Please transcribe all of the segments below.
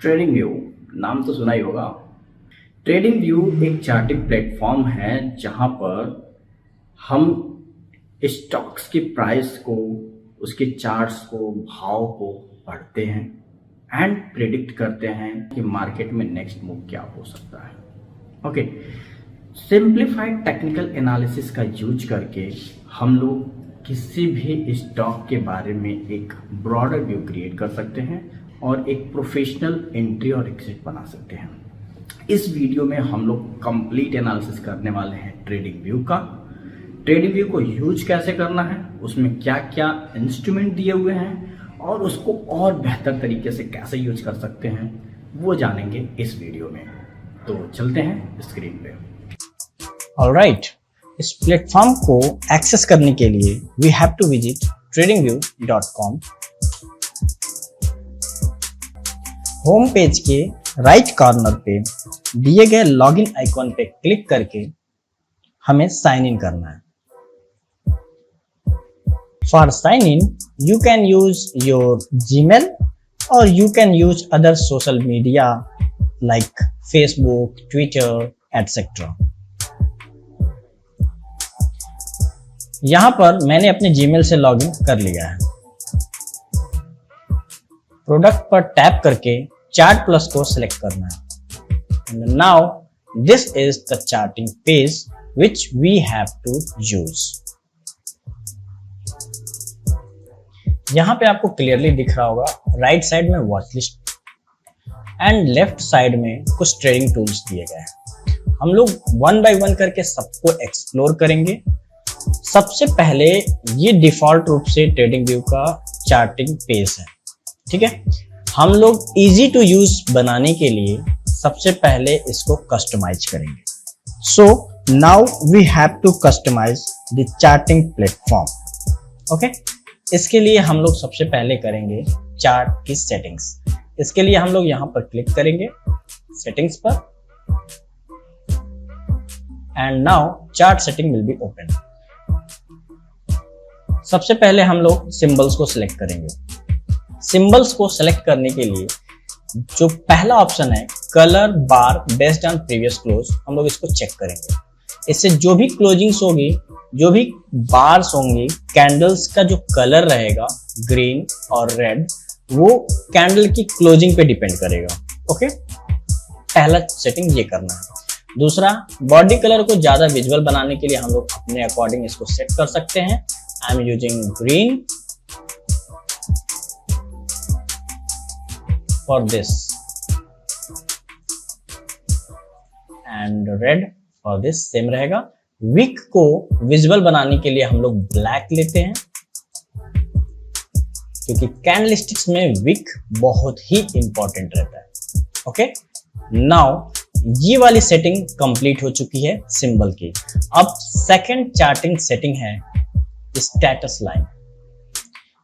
Trading view नाम तो सुना ही होगा। ट्रेडिंग व्यू एक चार्टिंग प्लेटफॉर्म है जहां पर हम स्टॉक्स की प्राइस को, उसके चार्ट्स को, भाव को पढ़ते हैं एंड प्रिडिक्ट करते हैं कि मार्केट में नेक्स्ट मूव क्या हो सकता है। ओके, सिंप्लीफाइड टेक्निकल एनालिसिस का यूज करके हम लोग किसी भी स्टॉक के बारे में एक ब्रॉडर व्यू क्रिएट कर सकते हैं और एक प्रोफेशनल एंट्री और एग्जिट बना सकते हैं। इस वीडियो में हम लोग कंप्लीट एनालिसिस करने वाले हैं ट्रेडिंग व्यू का। ट्रेडिंग व्यू को यूज कैसे करना है, उसमें क्या क्या इंस्ट्रूमेंट दिए हुए हैं और उसको और बेहतर तरीके से कैसे यूज कर सकते हैं, वो जानेंगे इस वीडियो में। तो चलते हैं स्क्रीन पे। ऑलराइट, इस प्लेटफॉर्म को एक्सेस करने के लिए we have to visit tradingview.com। Home page के राइट कॉर्नर पे दिए गए लॉगिन आइकॉन पे क्लिक करके हमें साइन इन करना है। For sign in you can use your Gmail और you can use other social media like Facebook, Twitter etcetera. यहां पर मैंने अपने जीमेल से लॉगिन कर लिया है। प्रोडक्ट पर टैप करके चार्ट प्लस को सिलेक्ट करना है। Now this is the charting page which we have to use. यहां पे आपको क्लियरली दिख रहा होगा राइट साइड में watch list and left side में कुछ ट्रेडिंग टूल्स दिए गए हैं। हम लोग वन बाय वन करके सबको एक्सप्लोर करेंगे। सबसे पहले ये डिफॉल्ट रूप से ट्रेडिंग व्यू का चार्टिंग पेज है, ठीक है। हम लोग इजी टू यूज बनाने के लिए सबसे पहले इसको कस्टमाइज करेंगे। So now we have to customise the charting platform. Okay, इसके लिए हम लोग सबसे पहले करेंगे चार्ट की सेटिंग्स। इसके लिए हम लोग यहां पर क्लिक करेंगे सेटिंग्स पर and now chart setting will be open. सबसे पहले हम लोग सिंबल्स को सिलेक्ट करेंगे। सिंबल्स को सिलेक्ट करने के लिए जो पहला ऑप्शन है colour bar based on previous close, हम लोग इसको चेक करेंगे। इससे जो भी क्लोजिंग्स होगी, जो भी बार्स होंगी, कैंडल्स का जो कलर रहेगा ग्रीन और रेड, वो कैंडल की क्लोजिंग पे डिपेंड करेगा। ओके, पहला सेटिंग ये करना है। दूसरा, बॉडी कलर को ज्यादा विजुअल बनाने के लिए हम लोग अपने अकॉर्डिंग इसको सेट कर सकते हैं। I am using green for this and red for this, same रहेगा। विक को विजुअल बनाने के लिए हम लोग ब्लैक लेते हैं क्योंकि कैंडलस्टिक्स में विक बहुत ही इंपॉर्टेंट रहता है। ओके, नाउ ये वाली सेटिंग कंप्लीट हो चुकी है सिंबल की। अब सेकंड चार्टिंग सेटिंग है स्टेटस लाइन।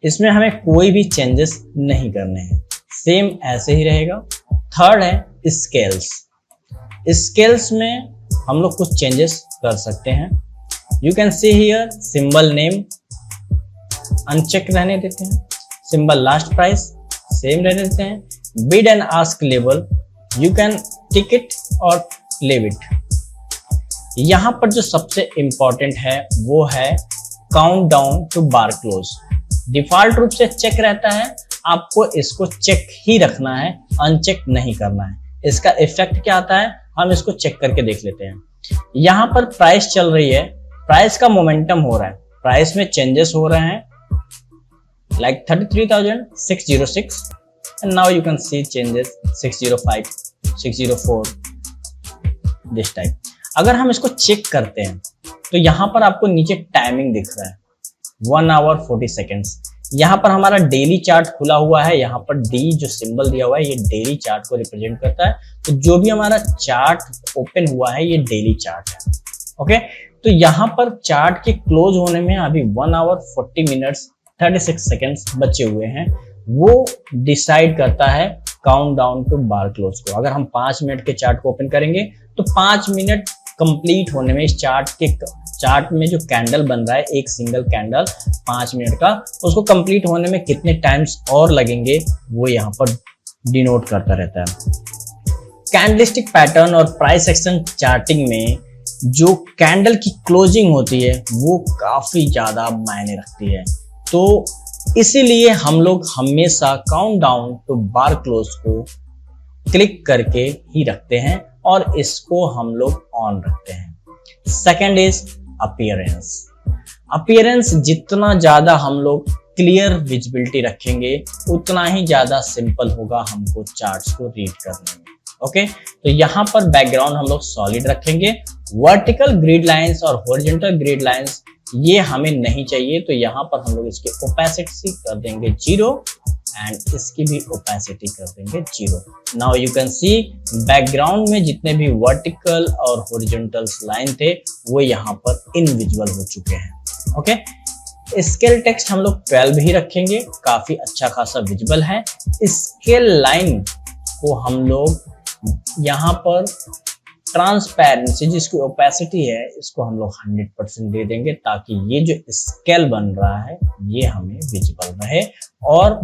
इसमें हमें कोई भी चेंजेस नहीं करने हैं, सेम ऐसे ही रहेगा। थर्ड है स्केल्स। स्केल्स में हम लोग कुछ चेंजेस कर सकते हैं। You can see here symbol name uncheck रहने देते हैं। सिंबल लास्ट प्राइस सेम रहने देते हैं। Bid and ask level you can tick it और लीव इट। यहां पर जो सबसे इंपॉर्टेंट है वो है count down to bar close. Default रूप से चेक रहता है, आपको इसको चेक ही रखना है, अनचेक नहीं करना है। इसका इफेक्ट क्या आता है हम इसको चेक करके देख लेते हैं। यहां पर प्राइस चल रही है, प्राइस का मोमेंटम हो रहा है, प्राइस में चेंजेस हो रहे हैं like 33,606 and now you can see changes 605, 604 this type. अगर हम इसको चेक करते हैं तो यहां पर आपको नीचे टाइमिंग दिख रहा है 1 आवर 40 सेकेंड्स। यहां पर हमारा डेली चार्ट खुला हुआ है। यहां पर डी जो सिंबल दिया हुआ है ये डेली चार्ट को रिप्रेजेंट करता है। तो जो भी हमारा चार्ट ओपन हुआ है ये डेली चार्ट है। ओके, तो यहां पर चार्ट के क्लोज होने में अभी 1 आवर 40 मिनट्स 36 सेकेंड्स बचे हुए हैं। वो डिसाइड करता है count down to bar close को। अगर हम 5 मिनट के चार्ट को ओपन करेंगे तो 5 मिनट कंप्लीट होने में, इस चार्ट में जो कैंडल बन रहा है एक सिंगल कैंडल 5 मिनट का, उसको कंप्लीट होने में कितने टाइम्स और लगेंगे वो यहाँ पर डिनोट करता रहता है। कैंडलस्टिक पैटर्न और प्राइस एक्शन चार्टिंग में जो कैंडल की क्लोजिंग होती है वो काफी ज्यादा मायने रखती है, तो इसीलिए हम लोग हमेशा count down to bar close को क्लिक करके ही रखते हैं और इसको हम लोग ऑन रखते हैं। Second is appearance. अपीयरेंस जितना ज्यादा हम लोग क्लियर विजिबिलिटी रखेंगे उतना ही ज्यादा सिंपल होगा हमको चार्ट्स को रीड करने में। ओके, तो यहाँ पर बैकग्राउंड हम लोग सॉलिड रखेंगे। वर्टिकल ग्रिड लाइंस और हॉरिजॉन्टल ग्रिड लाइंस ये हमें नहीं चाहिए, तो यहाँ पर हम लोग इसकी ओपेसिटी कर देंगे 0 एंड इसकी भी ओपेसिटी कर देंगे 0। Now you can see background में जितने भी वर्टिकल और हॉरिजॉन्टल लाइन थे वो यहाँ पर इनविजिबल हो चुके हैं। ओके, स्केल टेक्स्ट हम लोग 12 ही रखेंगे, काफी अच्छा खासा विजिबल है। स्केल लाइन को हम लोग यहाँ पर ट्रांसपेरेंसी जिसकी ओपेसिटी है इसको हम लोग 100% दे देंगे, ताकि ये जो स्केल बन रहा है ये हमें विजिबल रहे और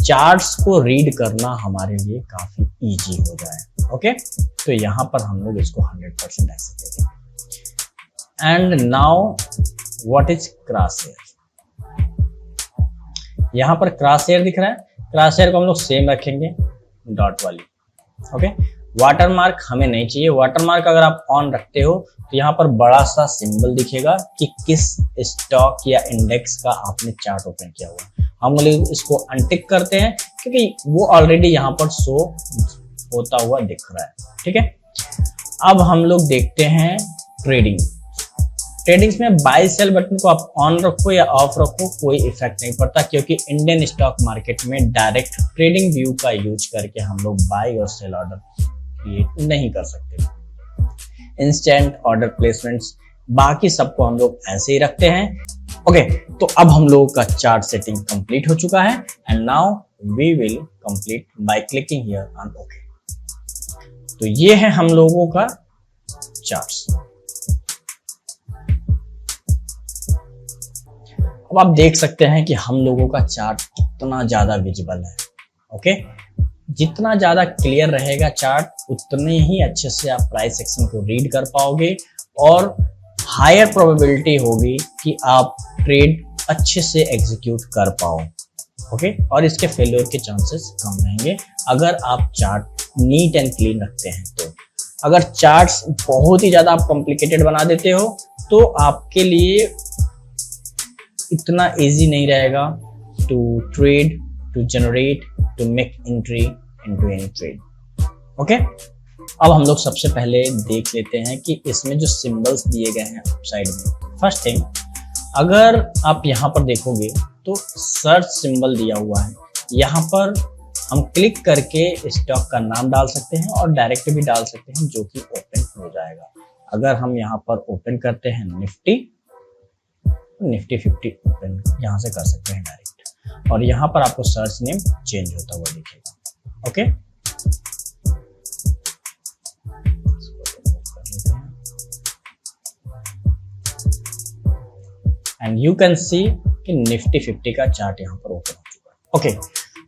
चार्ट्स को रीड करना हमारे लिए काफी इजी हो जाए। ओके, तो यहाँ पर हम लोग इसको 100% ऐसे दे देंगे। And now what is cross here. यहाँ पर क्रॉस हेयर दिख रहा है, क्रॉस हेयर को हम लोग सेम रखेंगे डॉट वाली। ओके, वाटरमार्क हमें नहीं चाहिए। वाटरमार्क अगर आप ऑन रखते हो तो यहाँ पर बड़ा सा सिंबल दिखेगा कि किस स्टॉक या इंडेक्स का आपने चार्ट ओपन किया हुआ। हम लोग इसको अनटिक करते हैं क्योंकि वो ऑलरेडी यहाँ पर शो होता हुआ दिख रहा है। ठीक है, अब हम लोग देखते हैं ट्रेडिंग। ट्रेडिंग्स में बाय सेल बटन को आप ऑन रखो या ऑफ रखो कोई इफेक्ट नहीं पड़ता, क्योंकि इंडियन स्टॉक मार्केट में डायरेक्ट ट्रेडिंग व्यू का यूज करके हम लोग बाय और सेल ऑर्डर क्रिएट नहीं कर सकते। इंस्टेंट ऑर्डर प्लेसमेंट्स बाकी सबको हम लोग ऐसे ही रखते हैं। ओके, तो अब हम लोगों का चार्ट सेटिंग कंप्लीट हो चुका है and now we will complete by clicking here on okay. तो ये है हम लोगों का चार्ट्स। अब आप देख सकते हैं कि हम लोगों का चार्ट कितना ज्यादा विजिबल है। ओके, जितना ज्यादा क्लियर रहेगा चार्ट उतने ही अच्छे से आप प्राइस एक्शन को रीड कर पाओगे और हायर प्रोबेबिलिटी होगी कि आप ट्रेड अच्छे से एग्जीक्यूट कर पाओ। ओके, और इसके फेलियर के चांसेस कम रहेंगे अगर आप चार्ट नीट एंड क्लीन रखते हैं। तो अगर चार्ट्स बहुत ही ज्यादा आप कॉम्प्लिकेटेड बना देते हो तो आपके लिए इतना इजी नहीं रहेगा to trade, to generate, to make entry into any trade. Okay, अब हम लोग सबसे पहले देख लेते हैं कि इसमें जो सिंबल्स दिए गए हैं साइड में। फर्स्ट थिंग, अगर आप यहाँ पर देखोगे तो सर्च सिंबल दिया हुआ है। यहाँ पर हम क्लिक करके स्टॉक का नाम डाल सकते हैं और डायरेक्ट भी डाल सकते हैं, जो कि ओपन हो जाएगा। अगर हम यहाँ पर ओपन करते हैं निफ्टी 50 ओपन यहाँ से कर सकते हैं डायरेक्ट, और यहाँ पर आपको सर्च नेम चेंज होता हुआ दिखेगा। Okay, and you can see कि निफ्टी 50 का चार्ट यहाँ पर ओपन हो चुका है। ओके,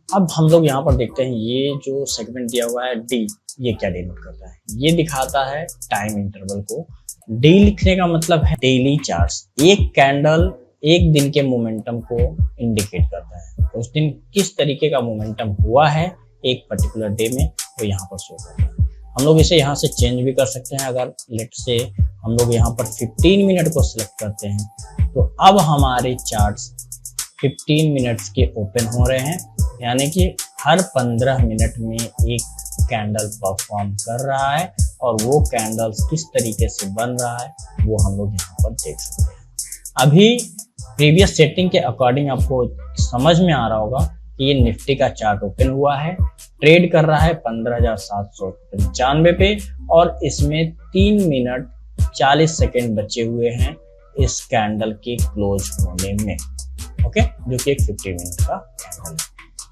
अब हम लोग यहाँ पर देखते हैं ये जो सेगमेंट दिया हुआ है डी, ये क्या डिनोट करता है। ये दिखाता है टाइम इंटरवल को। डी लिखने का मतलब है डेली चार्ट्स। एक कैंडल एक दिन के मोमेंटम को इंडिकेट करता है, उस दिन किस तरीके का मोमेंटम हुआ है एक पर्टिकुलर डे में वो यहाँ पर शो करता है। हम लोग इसे यहाँ से चेंज भी कर सकते हैं। अगर लेट से हम लोग यहाँ पर 15 मिनट को सिलेक्ट करते हैं तो अब हमारे चार्ट्स 15 मिनट्स के ओपन हो रहे हैं, यानी कि हर 15 मिनट में एक कैंडल परफॉर्म कर रहा है और वो कैंडल्स किस तरीके से बन रहा है वो हम लोग यहाँ पर देख सकते हैं। अभी प्रीवियस सेटिंग के अकॉर्डिंग आपको समझ में आ रहा होगा कि ये निफ्टी का चार्ट ओपन हुआ है, ट्रेड कर रहा है 15,795 पे और इसमें 3 मिनट 40 सेकेंड बचे हुए हैं इस कैंडल के क्लोज होने में। ओके, जो कि एक 50 मिनट का कैंडल है।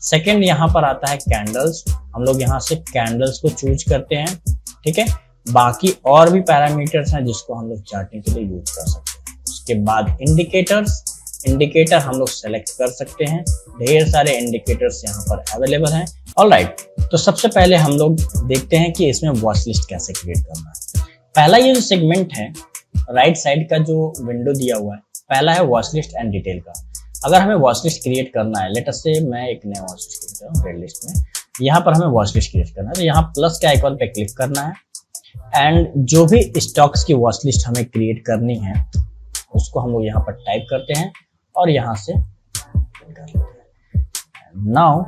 सेकेंड यहाँ पर आता है कैंडल्स। हम लोग यहाँ से कैंडल्स को चूज करते हैं। ठीक है, बाकी और भी पैरामीटर्स हैं जिसको हम लोग चार्टिंग के लिए यूज कर सकते हैं। उसके बाद इंडिकेटर्स। इंडिकेटर हम लोग सेलेक्ट कर सकते हैं। ढेर सारे इंडिकेटर्स यहाँ पर अवेलेबल हैं। ऑलराइट, तो सबसे पहले हम लोग देखते हैं कि इसमें वॉच लिस्ट कैसे क्रिएट करना है। पहला ये जो सेगमेंट है, राइट साइड का जो विंडो दिया हुआ है, पहला है वॉच लिस्ट एंड डिटेल का। अगर हमें वॉच लिस्ट क्रिएट करना है, लेट अस से मैं एक नया वॉच लिस्ट क्रिएट कर रहा हूँ रेड लिस्ट में, यहाँ पर हमें वॉच लिस्ट क्रिएट करना है। तो यहाँ प्लस के आइकॉन पे क्लिक करना है एंड जो भी स्टॉक्स की वॉच लिस्ट हमें क्रिएट करनी है उसको हम लोग यहाँ पर टाइप करते हैं और यहाँ से now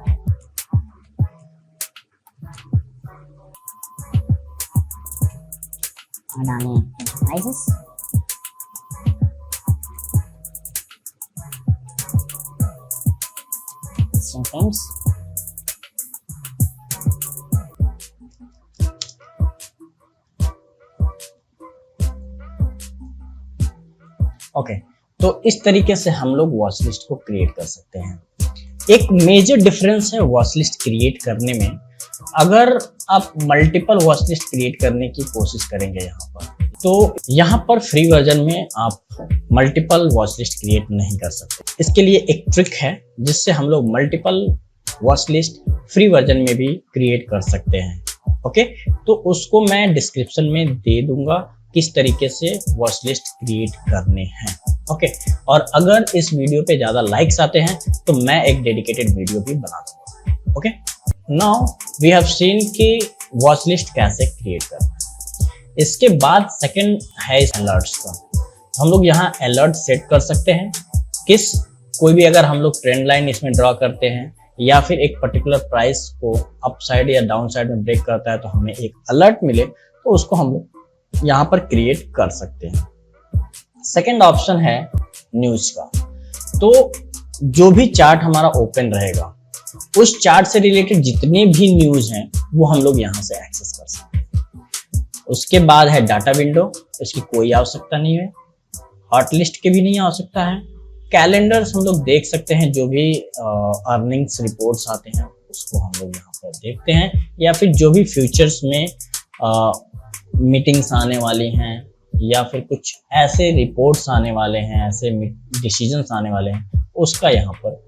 Adani Enterprises. Asian Paints. Okay, तो इस तरीके से हम लोग वॉच लिस्ट को क्रिएट कर सकते हैं। एक मेजर डिफरेंस है वॉच लिस्ट क्रिएट करने में। अगर आप मल्टीपल वॉच लिस्ट क्रिएट करने की कोशिश करेंगे यहाँ पर, तो यहाँ पर फ्री वर्जन में आप मल्टीपल वॉच लिस्ट क्रिएट नहीं कर सकते। इसके लिए एक ट्रिक है जिससे हम लोग multiple watch list free version में भी क्रिएट कर सकते हैं। ओके, तो उसको मैं डिस्क्रिप्शन में दे दूंगा किस तरीके से वॉच लिस्ट क्रिएट करने हैं। ओके, और अगर इस वीडियो पे ज्यादा लाइक्स आते हैं तो मैं एक डेडिकेटेड वीडियो भी बना दूंगा। Okay, now we have seen कि वॉच लिस्ट कैसे क्रिएट करना है। इसके बाद सेकंड है अलर्ट्स का। हम लोग यहाँ अलर्ट सेट कर सकते हैं। कोई भी अगर हम लोग ट्रेंड लाइन इसमें ड्रॉ करते हैं या फिर एक पर्टिकुलर प्राइस को अप साइड या डाउन साइड में ब्रेक करता है तो हमें एक अलर्ट मिले, तो उसको हम लोग यहाँ पर क्रिएट कर सकते हैं। सेकंड ऑप्शन है न्यूज का। तो जो भी चार्ट हमारा ओपन रहेगा उस चार्ट से रिलेटेड जितने भी न्यूज हैं वो हम लोग यहाँ से एक्सेस कर सकते हैं। उसके बाद है डाटा विंडो, इसकी कोई आवश्यकता नहीं है। हॉट लिस्ट की भी नहीं आवश्यकता है। कैलेंडर्स हम लोग देख सकते हैं, जो भी अर्निंग्स रिपोर्ट्स आते हैं उसको हम लोग यहाँ पर देखते हैं, या फिर जो भी फ्यूचर्स में मीटिंग्स आने वाली हैं या फिर कुछ ऐसे रिपोर्ट्स आने वाले हैं, ऐसे डिसीजंस आने वाले हैं, उसका यहाँ पर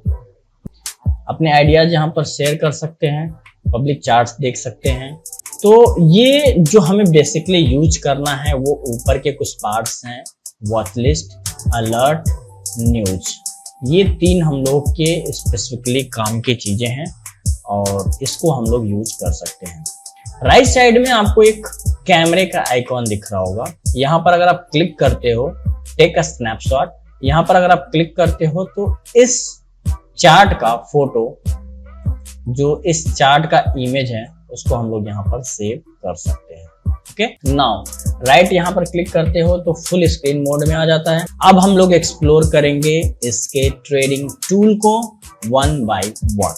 अपने आइडियाज यहाँ पर शेयर कर सकते हैं। पब्लिक चार्ट्स देख सकते हैं। तो ये जो हमें बेसिकली यूज करना है वो ऊपर के कुछ पार्ट्स हैं, वॉच लिस्ट, अलर्ट, न्यूज। ये तीन हम लोग के स्पेसिफिकली काम की चीजें हैं और इसको हम लोग यूज कर सकते हैं। राइट साइड में आपको एक कैमरे का आइकॉन दिख रहा होगा। यहाँ पर अगर आप क्लिक करते हो, टेक अ स्नैपशॉट, यहाँ पर अगर आप क्लिक करते हो तो इस चार्ट का फोटो, जो इस चार्ट का इमेज है, उसको हम लोग यहाँ पर सेव कर सकते हैं। ओके, नाउ राइट यहाँ पर क्लिक करते हो तो फुल स्क्रीन मोड में आ जाता है। अब हम लोग एक्सप्लोर करेंगे इसके ट्रेडिंग टूल को one by one.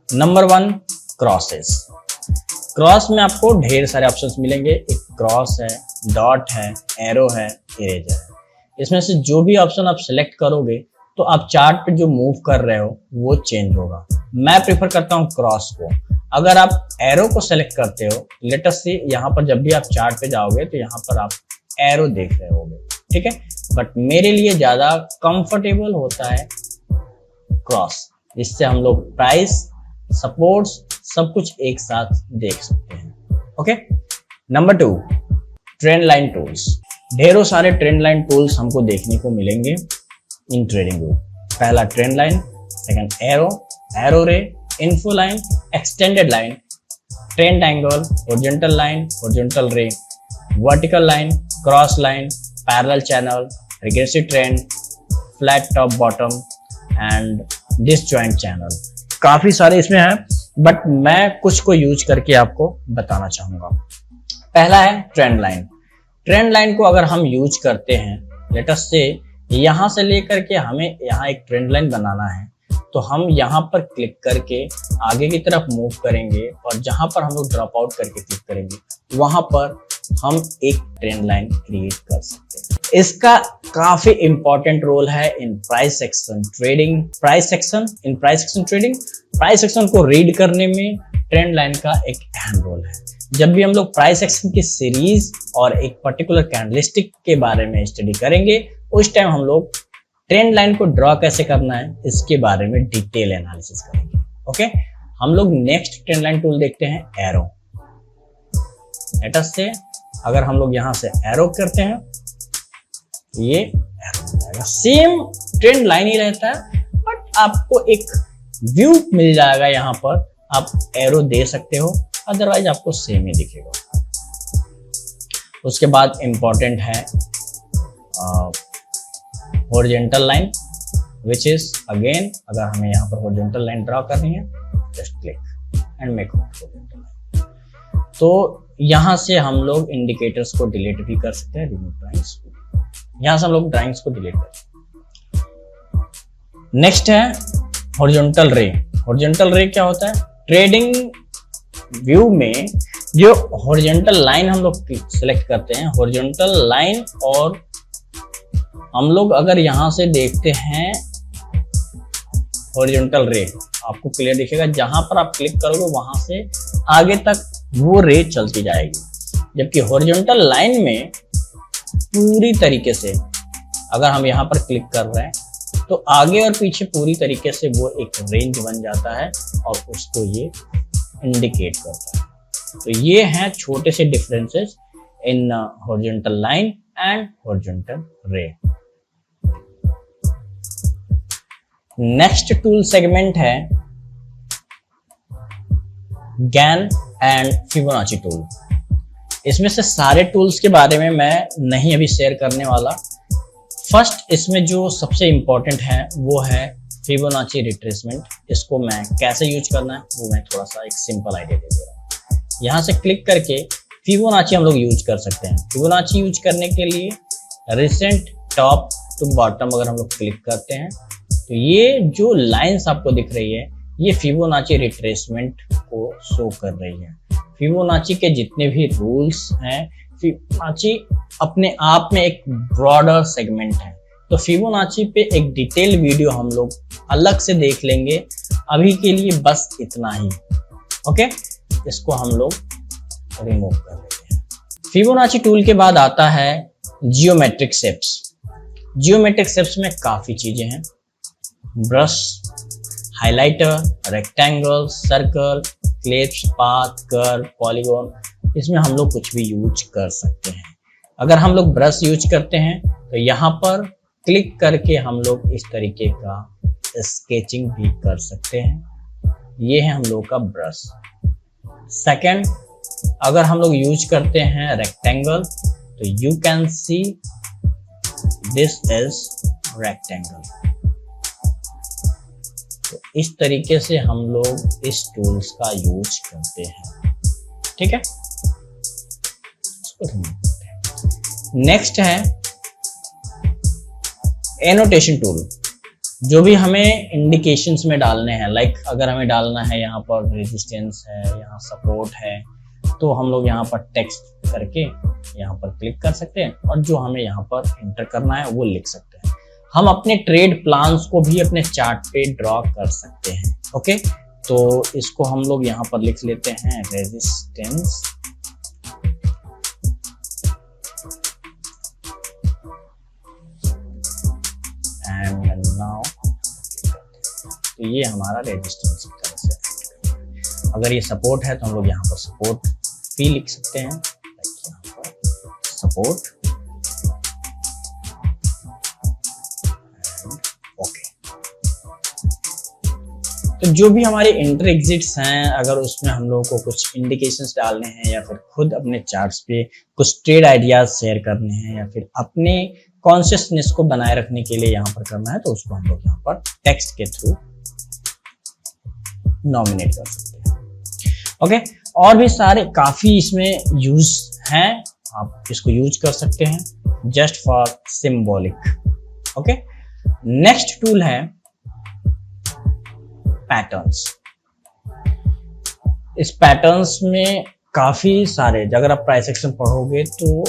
Number 1, crosses. Cross में आपको ढेर सारे ऑप्शंस मिलेंगे। एक क्रॉस है, डॉट है, एरो है, इरेजर है। इसमें से जो भी ऑप्शन आप सिलेक्ट करोगे तो आप चार्ट पे जो मूव कर रहे हो वो चेंज होगा। मैं प्रेफर करता हूँ क्रॉस को। अगर आप एरो को सेलेक्ट करते हो, लेट अस से यहाँ पर जब भी आप चार्ट पे जाओगे तो यहाँ पर आप एरो देख रहे होगे, ठीक है, बट मेरे लिए ज्यादा कंफर्टेबल होता है क्रॉस, जिससे हम लोग प्राइस, सपोर्ट्स सब कुछ एक साथ देख सकते हैं। Okay, number 2, trend line tools. ढेरों सारे ट्रेंड लाइन टूल्स हमको देखने को मिलेंगे इन ट्रेडिंग व्यू। पहला trend line, second arrow, arrow ray, info line, extended line, trend angle, horizontal line, horizontal ray, vertical line, cross line, parallel channel, regressive trend, flat top bottom and disjoint channel. काफी सारे इसमें हैं, but मैं कुछ को use करके आपको बताना चाहूंगा। पहला है ट्रेंड लाइन। ट्रेंड लाइन को अगर हम यूज करते हैं, लेट अस से यहां से लेकर के हमें यहाँ एक ट्रेंड लाइन बनाना है, तो हम यहाँ पर क्लिक करके आगे की तरफ मूव करेंगे और जहां पर हम लोग ड्रॉप आउट करके क्लिक करेंगे वहां पर हम एक ट्रेंड लाइन क्रिएट कर सकते हैं। इसका काफी इंपॉर्टेंट रोल है in price action trading. Price action को रीड करने में ट्रेंड लाइन का एक अहम रोल है। जब भी हम लोग प्राइस एक्शन की सीरीज और एक पर्टिकुलर कैंडलस्टिक के बारे में स्टडी करेंगे उस टाइम हम लोग ट्रेंड लाइन को ड्रॉ कैसे करना है इसके बारे में डिटेल एनालिसिस करेंगे। ओके, हम लोग नेक्स्ट ट्रेंड लाइन टूल देखते हैं, एरो। लेट्स से अगर हम लोग यहां से एरो करते हैं तो ये एरो जाएगा, सेम ट्रेंड लाइन ही रहता है, बट आपको एक व्यू मिल जाएगा। यहां पर आप एरो दे सकते हो, अदरवाइज आपको सेम ही दिखेगा। उसके बाद इंपॉर्टेंट है horizontal line, which is again अगर हमें यहाँ पर हॉरिजॉन्टल लाइन ड्रॉ करनी है, just click and make horizontal line. तो यहाँ से हम लोग इंडिकेटर्स को डिलीट भी कर सकते हैं, रिमूव ड्राइंग्स। यहाँ से हम लोग ड्राइंग्स को डिलीट कर सकते हैं। नेक्स्ट है हॉरिजॉन्टल रे। हॉरिजॉन्टल रे क्या होता है? ट्रेडिंग व्यू में जो हॉरिजॉन्टल लाइन हम लोग सिलेक्ट करते हैं, हॉरिजॉन्टल लाइन, और हम लोग अगर यहां से देखते हैं हॉरिजॉन्टल रे, आपको क्लियर दिखेगा। जहां पर आप क्लिक करोगे वहां से आगे तक वो रे चलती जाएगी। जबकि हॉरिजॉन्टल लाइन में पूरी तरीके से अगर हम यहां पर क्लिक कर रहे हैं तो आगे और पीछे पूरी तरीके से वो एक रेंज बन जाता है और उसको ये इंडिकेट करता है। तो ये हैं छोटे से differences in horizontal line and horizontal रे। नेक्स्ट टूल सेगमेंट है गैन एंड फिबोनाची टूल। इसमें से सारे टूल्स के बारे में मैं नहीं अभी शेयर करने वाला। फर्स्ट इसमें जो सबसे इंपॉर्टेंट है वो है फिबोनाची रिट्रेसमेंट। इसको मैं कैसे यूज करना है वो मैं थोड़ा सा एक सिंपल आइडिया दे दे रहा हूँ। यहाँ से क्लिक करके फिबोनाची हम लोग यूज कर सकते हैं। फिबोनाची यूज करने के लिए रिसेंट टॉप टू बॉटम अगर हम लोग क्लिक करते हैं तो ये जो लाइंस आपको दिख रही है ये फिबोनाची रिट्रेसमेंट को शो कर रही है। फिबोनाची के जितने भी रूल्स हैं, फिबोनाची अपने आप में एक ब्रॉडर सेगमेंट है। तो फिबोनाची पे एक डिटेल वीडियो हम लोग अलग से देख लेंगे। अभी के लिए बस इतना ही। ओके, इसको हम लोग रिमूव कर लेते हैं। फिबोनाची टूल के बाद आता है जियोमेट्रिक शेप्स। जियोमेट्रिक शेप्स में काफी चीजें हैं, brush, highlighter, rectangle, circle, clips, path, curve, polygon, इसमें हम लोग कुछ भी यूज कर सकते हैं। अगर हम लोग ब्रश यूज करते हैं तो यहाँ पर क्लिक करके हम लोग इस तरीके का स्केचिंग भी कर सकते हैं। ये है हम लोग का ब्रश। सेकंड, अगर हम लोग यूज करते हैं रेक्टेंगल तो you can see this is rectangle. तो इस तरीके से हम लोग इस टूल्स का यूज करते हैं। ठीक है, नेक्स्ट है एनोटेशन टूल। जो भी हमें इंडिकेशंस में डालने हैं, लाइक अगर हमें डालना है यहाँ पर रेजिस्टेंस है, यहाँ सपोर्ट है, तो हम लोग यहाँ पर टेक्स्ट करके यहाँ पर क्लिक कर सकते हैं और जो हमें यहाँ पर एंटर करना है वो लिख सकते हैं। हम अपने ट्रेड प्लान्स को भी अपने चार्ट पे ड्रॉ कर सकते हैं। ओके, तो इसको हम लोग यहाँ पर लिख लेते हैं रेजिस्टेंस एंड नाउ। तो ये हमारा रेजिस्टेंस की तरह से। अगर ये सपोर्ट है तो हम लोग यहाँ पर सपोर्ट भी लिख सकते हैं, यहाँ पर सपोर्ट। तो जो भी हमारे इंटर एग्जिट्स हैं, अगर उसमें हम लोगों को कुछ इंडिकेशंस डालने हैं या फिर खुद अपने चार्ट्स पे कुछ ट्रेड आइडियाज शेयर करने हैं या फिर अपने कॉन्शियसनेस को बनाए रखने के लिए यहाँ पर करना है, तो उसको हम लोग यहाँ पर टेक्स्ट के थ्रू नॉमिनेट कर सकते हैं। ओके, और भी सारे काफी इसमें यूज हैं, आप इसको यूज कर सकते हैं just for symbolic. Okay, next tool है पैटर्न्स। इस पैटर्न्स में काफी सारे, अगर आप प्राइस एक्शन पढ़ोगे तो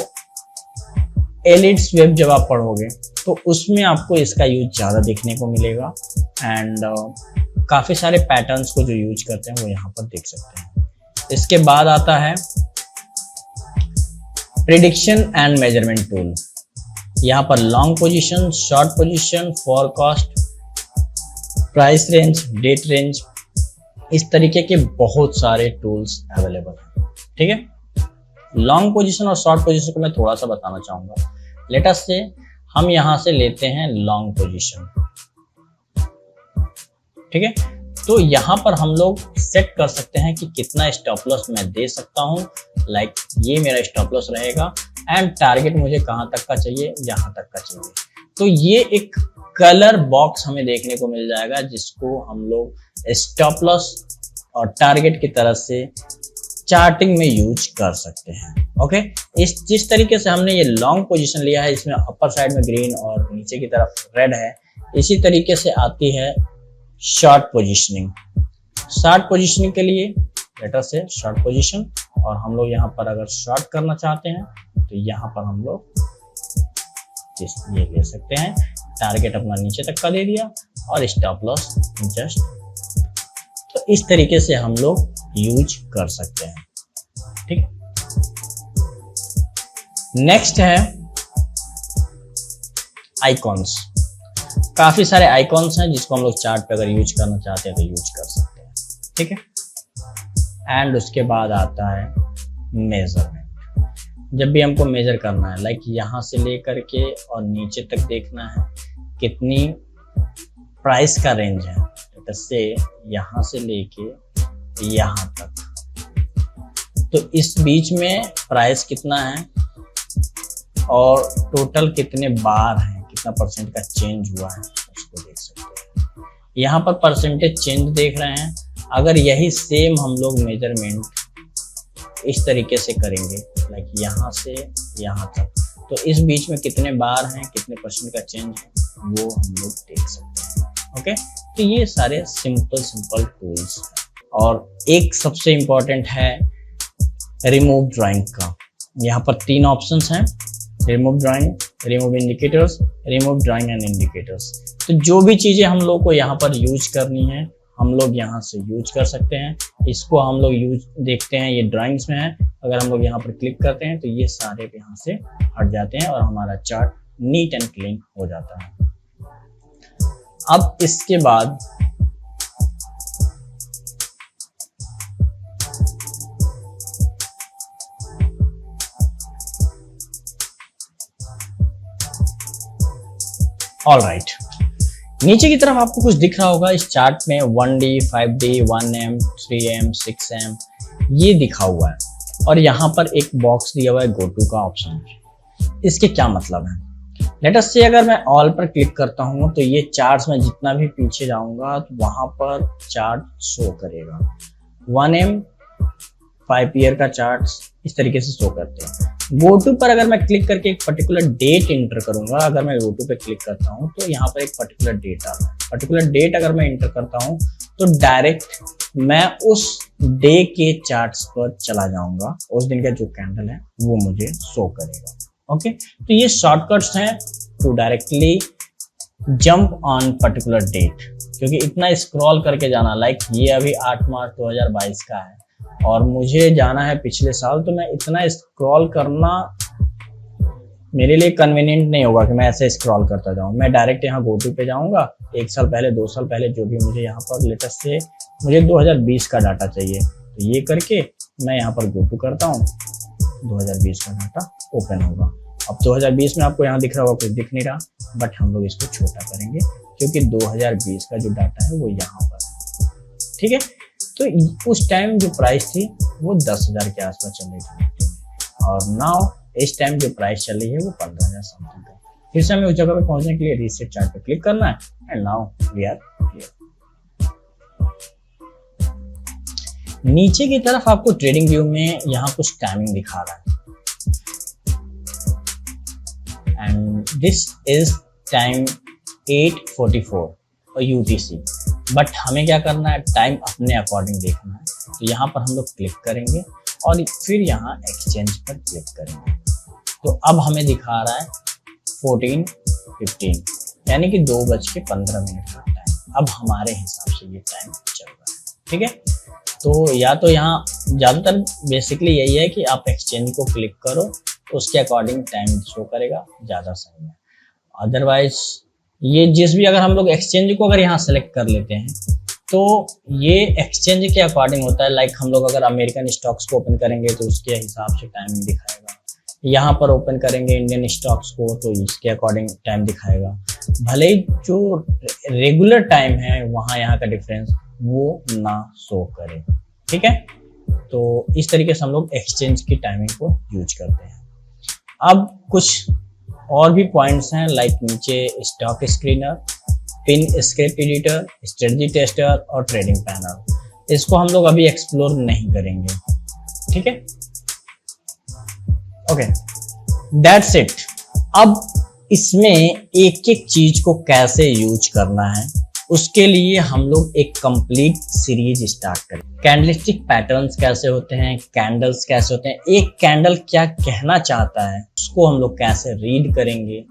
एलिट्स वेब जब आप पढ़ोगे तो उसमें आपको इसका यूज ज्यादा देखने को मिलेगा एंड काफी सारे पैटर्न्स को जो यूज करते हैं वो यहाँ पर देख सकते हैं। इसके बाद आता है प्रिडिक्शन एंड मेजरमेंट टूल। यहाँ पर long position, short position, forecast, price range, date range, इस तरीके के बहुत सारे टूल्स अवेलेबल हैं। ठीक है, लॉन्ग पोजीशन और शॉर्ट पोजीशन को मैं थोड़ा सा बताना चाहूंगा। लेट अस से हम यहां से लेते हैं लॉन्ग पोजीशन। ठीक है, तो यहां पर हम लोग सेट कर सकते हैं कि कितना स्टॉप लॉस मैं दे सकता हूं। लाइक ये मेरा स्टॉप लॉस रहेगा एंड टारगेट मुझे कहां तक का चाहिए, यहां तक का चाहिए। तो ये एक कलर बॉक्स हमें देखने को मिल जाएगा जिसको हम लोग स्टॉप लॉस और टारगेट की तरह से चार्टिंग में यूज कर सकते हैं। ओके, जिस तरीके से हमने ये लॉन्ग पोजीशन लिया है, इसमें अपर साइड में ग्रीन और नीचे की तरफ रेड है, इसी तरीके से आती है शॉर्ट पोजीशनिंग। शॉर्ट पोजीशनिंग के लिए लेटर से शॉर्ट पोजीशन, और हम लोग यहाँ पर अगर शॉर्ट करना चाहते हैं तो यहाँ पर हम लोग ये ले सकते हैं। टारगेट अपना नीचे तक का दे दिया और स्टॉप लॉस जस्ट, तो इस तरीके से हम लोग यूज कर सकते हैं। ठीक, नेक्स्ट है आइकॉन्स। काफी सारे आइकॉन्स हैं जिसको हम लोग चार्ट पे अगर यूज करना चाहते हैं तो यूज कर सकते हैं। ठीक है, एंड उसके बाद आता है मेजरमेंट। जब भी हमको मेजर करना है, लाइक यहां से लेकर के और नीचे तक देखना है कितनी प्राइस का रेंज है, जैसे यहां से लेके यहां तक, तो इस बीच में प्राइस कितना है और टोटल कितने बार हैं, कितना परसेंट का चेंज हुआ है उसको देख सकते हैं। यहाँ पर परसेंटेज चेंज देख रहे हैं। अगर यही सेम हम लोग मेजरमेंट इस तरीके से करेंगे, लाइक यहाँ से यहाँ तक, तो इस बीच में कितने बार हैं, कितने परसेंट का चेंज है, वो हम लोग देख सकते हैं। ओके, तो ये सारे सिंपल टूल्स हैं। और एक सबसे इम्पोर्टेंट है रिमूव ड्राइंग का। यहाँ पर 3 ऑप्शंस हैं, remove drawing, remove indicators, remove drawing and indicators. तो जो भी चीजें हम लोग को यहाँ पर यूज करनी है, हम लोग यहाँ से यूज कर सकते हैं। इसको हम लोग यूज देखते हैं, ये ड्राइंग्स में है। अगर हम लोग यहाँ पर क्लिक करते हैं तो ये सारे यहाँ से हट जाते हैं और हमारा चार्ट नीट एंड क्लीन हो जाता है। अब इसके बाद ऑलराइट, नीचे की तरफ आपको कुछ दिख रहा होगा इस चार्ट में 1D, 5D, 1M, 3M, 6M ये दिखा हुआ है, और यहाँ पर एक बॉक्स दिया हुआ है गो टू का ऑप्शन। इसके क्या मतलब है? लेट अस से अगर मैं ऑल पर क्लिक करता हूँ तो ये चार्ट्स में जितना भी पीछे जाऊंगा तो वहां पर चार्ट शो करेगा। 1M 5 ईयर का चार्ट इस तरीके से शो करते हैं। गो टू पर अगर मैं क्लिक करके एक पर्टिकुलर डेट इंटर करूंगा, अगर मैं गो टू पे क्लिक करता हूं तो यहाँ पर एक पर्टिकुलर डेट आता है। पर्टिकुलर डेट अगर मैं इंटर करता हूं तो डायरेक्ट मैं उस डे के चार्ट्स पर चला जाऊंगा, उस दिन का जो कैंडल है वो मुझे शो करेगा। ओके, तो ये शॉर्टकट्स हैं to directly jump on particular date, क्योंकि इतना स्क्रॉल करके जाना, लाइक ये अभी 8 मार्च 2022 का है और मुझे जाना है पिछले साल, तो मैं इतना स्क्रॉल करना मेरे लिए कन्वीनियंट नहीं होगा कि मैं ऐसे स्क्रॉल करता जाऊं। मैं डायरेक्ट यहाँ गो टू पे जाऊंगा, 1 साल पहले 2 साल पहले जो भी मुझे यहाँ पर लेटेस्ट से मुझे 2020 का डाटा चाहिए, तो ये करके मैं यहाँ पर गो टू करता हूँ, 2020 का डाटा ओपन होगा। अब 2020 में आपको यहाँ दिख रहा होगा, कुछ दिख नहीं रहा, बट हम लोग इसको छोटा करेंगे क्योंकि 2020 का जो डाटा है वो यहाँ पर है। ठीक है, तो उस टाइम जो प्राइस थी वो 10,000 के आसपास चल रही थी, और नाउ इस टाइम जो प्राइस चल रही है वो 15,000 समथिंग है। फिर से हमें उस जगह पे पहुंचने के लिए रीसेट चार्ट पे क्लिक करना है, and now we are here. नीचे की तरफ आपको ट्रेडिंग व्यू में यहाँ कुछ टाइमिंग दिखा रहा है, एंड दिस इज टाइम 8:44 और UTC, बट हमें क्या करना है, टाइम अपने अकॉर्डिंग देखना है। तो यहाँ पर हम लोग क्लिक करेंगे और फिर यहाँ एक्सचेंज पर क्लिक करेंगे, तो अब हमें दिखा रहा है 14:15, यानी कि 2:15 का टाइम अब हमारे हिसाब से ये टाइम चल रहा है। ठीक है, तो या तो यहाँ ज़्यादातर बेसिकली यही है कि आप एक्सचेंज को क्लिक करो, तो उसके अकॉर्डिंग टाइम शो करेगा, ज़्यादा सही है। अदरवाइज ये जिस भी अगर हम लोग एक्सचेंज को अगर यहाँ सेलेक्ट कर लेते हैं तो ये एक्सचेंज के अकॉर्डिंग होता है। लाइक हम लोग अगर अमेरिकन स्टॉक्स को ओपन करेंगे तो उसके हिसाब से टाइमिंग दिखाएगा, यहाँ पर ओपन करेंगे इंडियन स्टॉक्स को तो इसके अकॉर्डिंग टाइम दिखाएगा। भले ही जो रेगुलर टाइम है वहाँ यहाँ का डिफरेंस वो ना शो करे, ठीक है। तो इस तरीके से हम लोग एक्सचेंज की टाइमिंग को यूज करते हैं। अब कुछ और भी पॉइंट्स हैं, लाइक नीचे stock screener, pin script editor, strategy tester और ट्रेडिंग पैनल। इसको हम लोग अभी एक्सप्लोर नहीं करेंगे, ठीक है। Okay, that's it. अब इसमें एक एक चीज को कैसे यूज करना है उसके लिए हम लोग एक कंप्लीट सीरीज स्टार्ट करें। कैंडलस्टिक पैटर्न्स कैसे होते हैं, कैंडल्स कैसे होते हैं, एक कैंडल क्या कहना चाहता है उसको हम लोग कैसे रीड करेंगे,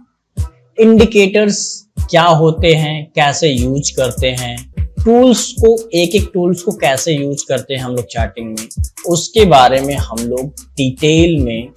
इंडिकेटर्स क्या होते हैं, कैसे यूज करते हैं, टूल्स को एक एक टूल्स को कैसे यूज करते हैं हम लोग चार्टिंग में, उसके बारे में हम लोग डिटेल में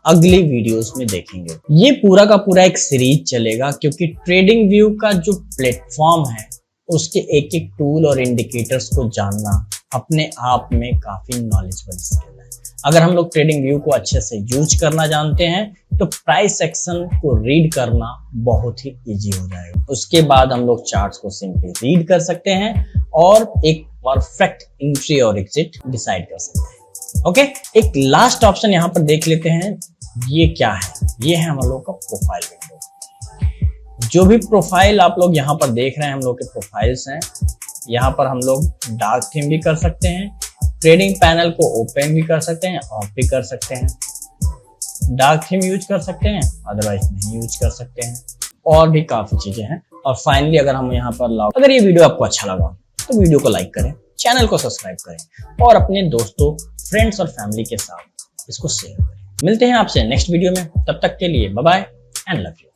अगली वीडियोस में देखेंगे। ये पूरा का पूरा एक सीरीज चलेगा क्योंकि ट्रेडिंग व्यू का जो प्लेटफॉर्म है उसके एक एक टूल और इंडिकेटर्स को जानना अपने आप में काफी नॉलेजेबल स्किल है। अगर हम लोग ट्रेडिंग व्यू को अच्छे से यूज करना जानते हैं तो प्राइस सेक्शन को रीड करना बहुत ही इजी हो जाएगा। उसके बाद हम लोग चार्ट्स को सिंपली रीड कर सकते हैं और एक परफेक्ट एंट्री और एग्जिट डिसाइड कर सकते हैं। ओके, एक लास्ट ऑप्शन यहाँ पर देख लेते हैं। ये क्या है? ये है हम लोग का प्रोफाइल विंडो। जो भी प्रोफाइल आप लोग यहाँ पर देख रहे हैं हम लोग के प्रोफाइल्स हैं। यहाँ पर हम लोग डार्क थीम भी कर सकते हैं, ट्रेडिंग पैनल को ओपन भी कर सकते हैं, ऑफ भी कर सकते हैं, डार्क थीम यूज कर सकते हैं, अदरवाइज नहीं यूज कर सकते हैं, और भी काफी चीजें हैं। और फाइनली अगर हम यहाँ पर अगर ये वीडियो आपको अच्छा लगा तो वीडियो को लाइक करें, चैनल को सब्सक्राइब करें और अपने दोस्तों, फ्रेंड्स और फैमिली के साथ इसको शेयर करें। मिलते हैं आपसे नेक्स्ट वीडियो में, तब तक के लिए bye bye and love you.